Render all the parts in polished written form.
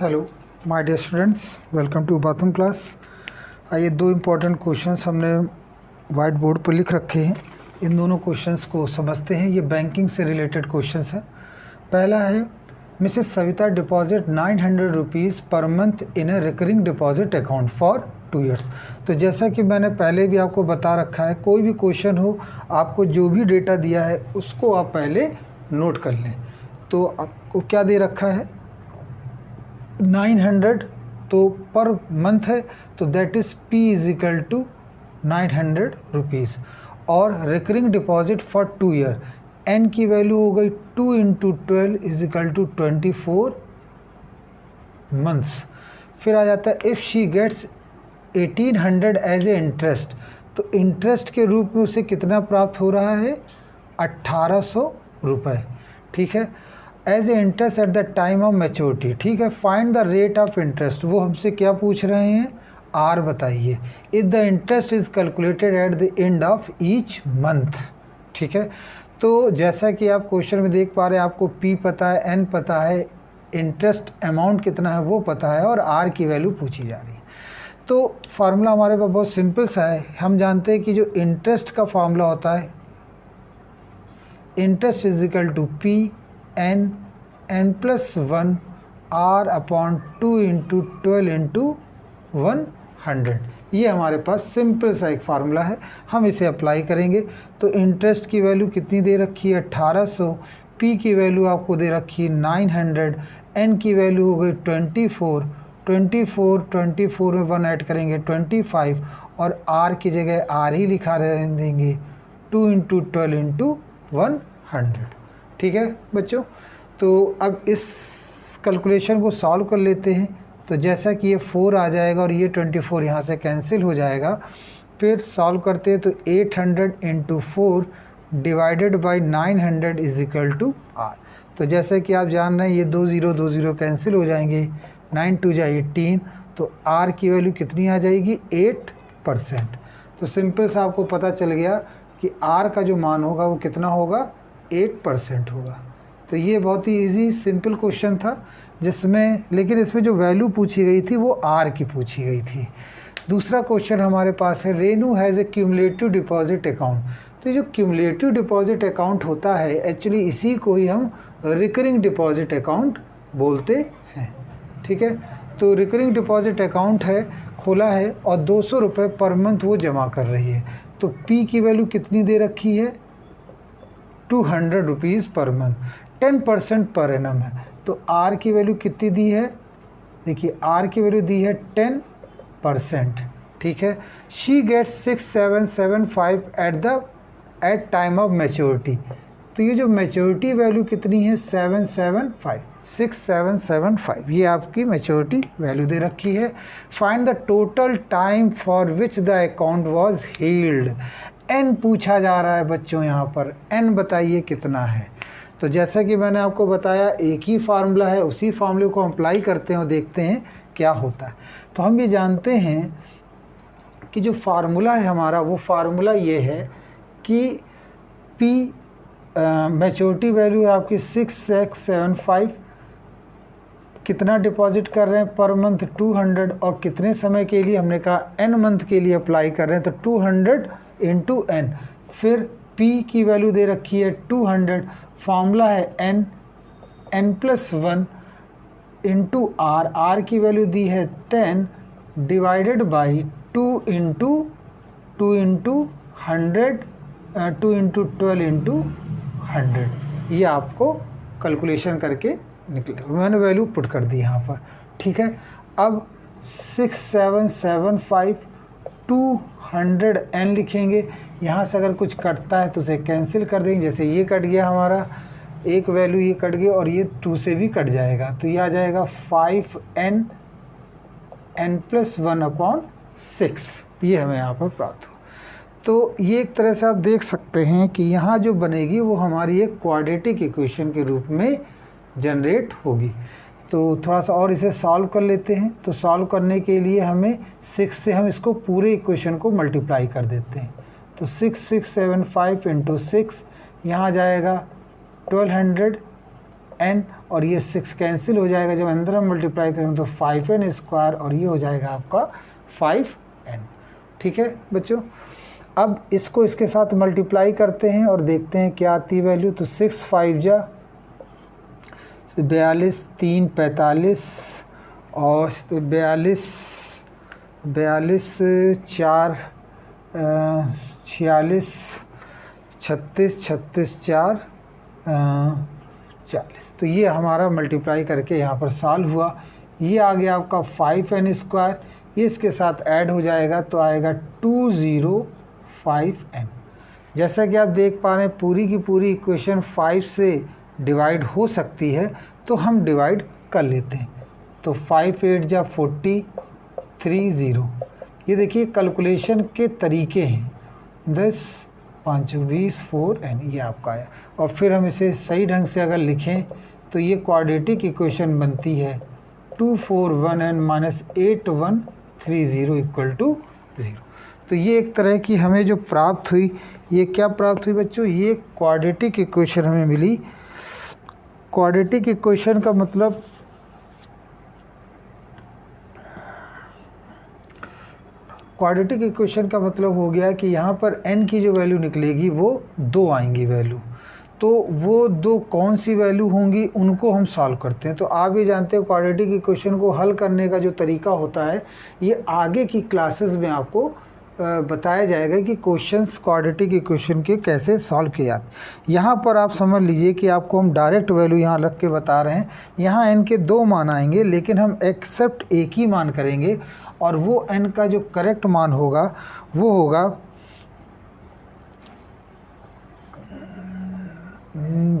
Hello my dear students, welcome to bathroom class. आइए दो important questions हमने whiteboard पर लिख रखे हैं। इन दोनों क्वेश्चंस को समझते हैं। ये बैंकिंग से रिलेटेड क्वेश्चंस हैं। पहला है, Mrs Savita deposit 900 rupees per month in A recurring deposit account for 2 years। तो जैसा कि मैंने पहले भी आपको बता रखा है, कोई भी क्वेश्चन हो, आपको जो भी डेटा दिया है उसको आप पहले नोट कर लें। तो आपको क्या दे रखा है, 900 तो पर मंथ है, तो that is P is equal to 900 rupees. और recurring deposit for 2 year, N की वैल्यू हो गई 2 × 12 इज इक्वल टू 24 मंथ्स। फिर आ जाता है, if she gets 1800 as a interest, तो इंटरेस्ट के रूप में उसे कितना प्राप्त हो रहा है, 1800 रुपये। ठीक है, as a interest at the time of maturity. ठीक है, find the rate of interest. वो हमसे क्या पूछ रहे हैं, आर बताइए। If the interest is calculated at the end of each month. ठीक है, तो जैसा कि आप क्वेश्चन में देख पा रहे हैं, आपको पी पता है, एन पता है, इंटरेस्ट अमाउंट कितना है वो पता है, और आर की वैल्यू पूछी जा रही है। तो फार्मूला हमारे पास बहुत सिंपल सा है। हम जानते हैं कि जो इंटरेस्ट का फार्मूला होता है, interest is equal to P n plus 1 r upon 2 × 12 × 100। ये हमारे पास सिंपल सा एक फार्मूला है, हम इसे अप्लाई करेंगे। तो इंटरेस्ट की वैल्यू कितनी दे रखी है, 1800, p की वैल्यू आपको दे रखी है 900, n की वैल्यू हो गई 24 में 1 ऐड करेंगे 25, और r की जगह r ही लिखा देंगे 2 × 12 × 100। ठीक है बच्चों, तो अब इस कैलकुलेशन को सॉल्व कर लेते हैं। तो जैसा कि ये 4 आ जाएगा और ये 24 यहाँ से कैंसिल हो जाएगा। फिर सॉल्व करते हैं, तो 800 × 4 divided by 900 is equal to R. तो जैसे कि आप जान रहे हैं, ये 2 0 कैंसिल हो जाएंगे, 9 2 जा 18, तो आर की वैल्यू कितनी आ जाएगी, 8%। तो सिंपल सा आपको पता चल गया कि आर का जो मान होगा वो कितना होगा, 8% होगा। तो ये बहुत ही इजी सिंपल क्वेश्चन था, जिसमें लेकिन इसमें जो वैल्यू पूछी गई थी वो आर की पूछी गई थी। दूसरा क्वेश्चन हमारे पास है, Renu has a cumulative deposit account. तो जो क्यूमुलेटिव डिपॉजिट अकाउंट होता है, एक्चुअली इसी को ही हम रिकरिंग डिपॉजिट अकाउंट बोलते हैं। ठीक है, तो रिकरिंग डिपॉजिट अकाउंट है, खोला है, और 200 रुपये पर मंथ वो जमा कर रही है। तो पी की वैल्यू कितनी दे रखी है, 200 rupees per month, 10% per annum है। तो आर की वैल्यू कितनी दी है, देखिए आर की वैल्यू दी है 10%। ठीक है, she gets 6775 at time of maturity. तो ये जो मैच्योरिटी वैल्यू कितनी है, 6775, ये आपकी मैच्योरिटी वैल्यू दे रखी है। Find the total time for which the account was held. N पूछा जा रहा है बच्चों, यहाँ पर एन बताइए कितना है। तो जैसा कि मैंने आपको बताया, एक ही फार्मूला है, उसी फार्मूले को अप्लाई करते हैं और देखते हैं क्या होता है। तो हम ये जानते हैं कि जो फार्मूला है हमारा, वो फार्मूला ये है कि पी मैच्योरिटी वैल्यू है आपकी 6675, कितना डिपॉजिट कर रहे हैं पर मंथ 200, और कितने समय के लिए, हमने कहा n मंथ के लिए अप्लाई कर रहे हैं, तो 200 × n। फिर p की वैल्यू दे रखी है 200, फार्मूला है n प्लस 1 × r की वैल्यू दी है 10 डिवाइडेड बाई 2 × 12 × 100। ये आपको कैलकुलेशन करके निकले, मैंने वैल्यू पुट कर दी यहाँ पर। ठीक है, अब 6775 200 n लिखेंगे। यहाँ से अगर कुछ कटता है तो उसे कैंसिल कर देंगे। जैसे ये कट गया हमारा, एक वैल्यू ये कट गई, और ये 2 से भी कट जाएगा, तो ये आ जाएगा 5n प्लस 1/6। ये हमें यहाँ पर प्राप्त हो। तो ये एक तरह से आप देख सकते हैं कि यहाँ जो बनेगी वो हमारी एक क्वाड्रेटिक इक्वेशन के रूप में जनरेट होगी। तो थोड़ा सा और इसे सॉल्व कर लेते हैं। तो सॉल्व करने के लिए हमें 6 से हम इसको पूरे इक्वेशन को मल्टीप्लाई कर देते हैं। तो 6675 × 6, यहाँ जाएगा 1200 n, और ये 6 कैंसिल हो जाएगा, जब अंदर हम मल्टीप्लाई करेंगे तो 5n स्क्वायर और ये हो जाएगा आपका 5n। ठीक है बच्चों, अब इसको इसके साथ मल्टीप्लाई करते हैं और देखते हैं क्या आती है वैल्यू। तो 6 5 जा 42, 3 45 और 42 4 46, 36 36 4 40। तो ये हमारा मल्टीप्लाई करके यहाँ पर सॉल्व हुआ। ये आ गया आपका 5n स्क्वायर, ये इसके साथ ऐड हो जाएगा तो आएगा 205n। जैसा कि आप देख पा रहे हैं पूरी की पूरी इक्वेशन 5 से डिवाइड हो सकती है, तो हम डिवाइड कर लेते हैं। तो 5 8 जा 40 30। ये देखिए कैलकुलेशन के तरीके हैं, 10 5 20 4n ये आपका आया। और फिर हम इसे सही ढंग से अगर लिखें तो ये क्वाड्रेटिक इक्वेशन बनती है 241n माइनस 8130 इक्वल टू 0। तो ये एक तरह की हमें जो प्राप्त हुई, ये क्या प्राप्त हुई बच्चों, ये क्वाड्रेटिक इक्वेशन हमें मिली। क्वाड्रेटिक इक्वेशन का मतलब क्वाड्रेटिक इक्वेशन का मतलब हो गया कि यहाँ पर n की जो वैल्यू निकलेगी वो 2 आएंगी वैल्यू। तो वो 2 कौन सी वैल्यू होंगी उनको हम सॉल्व करते हैं। तो आप ये जानते हो क्वाड्रेटिक इक्वेशन को हल करने का जो तरीका होता है ये आगे की क्लासेस में आपको बताया जाएगा कि क्वेश्चंस क्वाड्रेटिक इक्वेशन के कैसे सॉल्व किए जाते। यहाँ पर आप समझ लीजिए कि आपको हम डायरेक्ट वैल्यू यहाँ रख के बता रहे हैं। यहाँ n के 2 मान आएंगे लेकिन हम एक्सेप्ट एक ही मान करेंगे और वो n का जो करेक्ट मान होगा वो होगा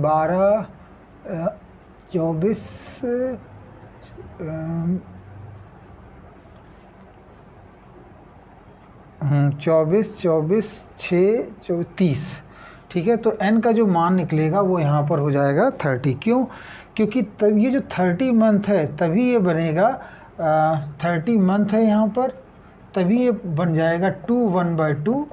12 24 24 6 30। ठीक है, तो n का जो मान निकलेगा वो यहाँ पर हो जाएगा 30। क्यों? क्योंकि तब ये जो 30 मंथ है तभी ये बनेगा 30 मंथ है यहाँ पर, तभी ये बन जाएगा 2 1/2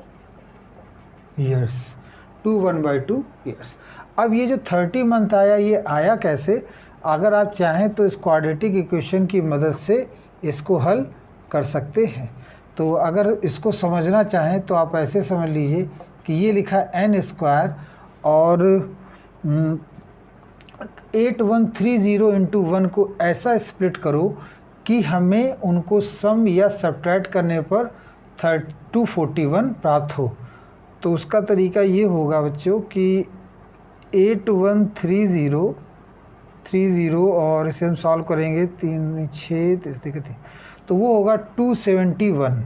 ईयर्स, 2 1/2 ईयर्स। अब ये जो 30 मंथ आया ये आया कैसे? अगर आप चाहें तो इस क्वाड्रेटिक इक्वेशन की मदद से इसको हल कर सकते हैं। तो अगर इसको समझना चाहें तो आप ऐसे समझ लीजिए कि ये लिखा n स्क्वायर और 8130 इंटू 1 को ऐसा स्प्लिट करो कि हमें उनको सम या सब्ट्रैक्ट करने पर 241 प्राप्त हो। तो उसका तरीका ये होगा बच्चों कि 8130 और इसे हम सॉल्व करेंगे 3 6 3 तो वो होगा 271।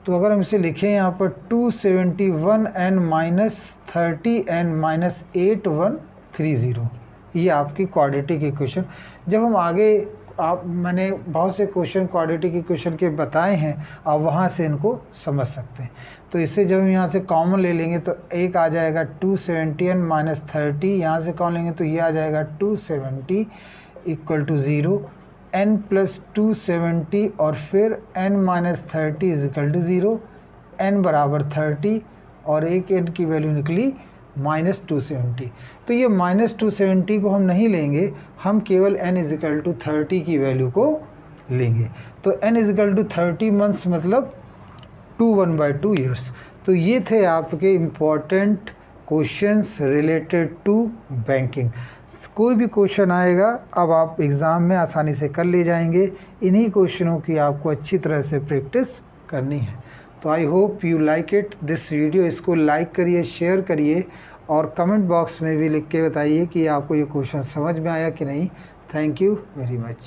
तो अगर हम इसे लिखें यहाँ पर 271n माइनस 30n माइनस 8130, ये आपकी क्वाड्रेटिक इक्वेशन। जब हम आगे मैंने बहुत से क्वेश्चन क्वाड्रेटिक इक्वेशन के बताए हैं, आप वहाँ से इनको समझ सकते हैं। तो इससे जब हम यहाँ से कॉमन ले लेंगे तो एक आ जाएगा 270n माइनस 30, यहाँ से कॉमन लेंगे तो ये आ जाएगा 270 इक्वल टू 0, n प्लस 270 और फिर n minus 30 is equal to 0, n बराबर 30 और एक n की वैल्यू निकली माइनस 270। तो ये माइनस 270 को हम नहीं लेंगे, हम केवल n इज इक्वल टू 30 की वैल्यू को लेंगे। तो n is equal to 30 months मतलब 2 1/2 ईयर्स। तो ये थे आपके important questions related to banking. कोई भी क्वेश्चन आएगा अब आप एग्ज़ाम में आसानी से कर ले जाएंगे। इन्हीं क्वेश्चनों की आपको अच्छी तरह से प्रैक्टिस करनी है। तो I hope you like it this video. इसको लाइक करिए, शेयर करिए और कमेंट बॉक्स में भी लिख के बताइए कि आपको ये क्वेश्चन समझ में आया कि नहीं। Thank you very much.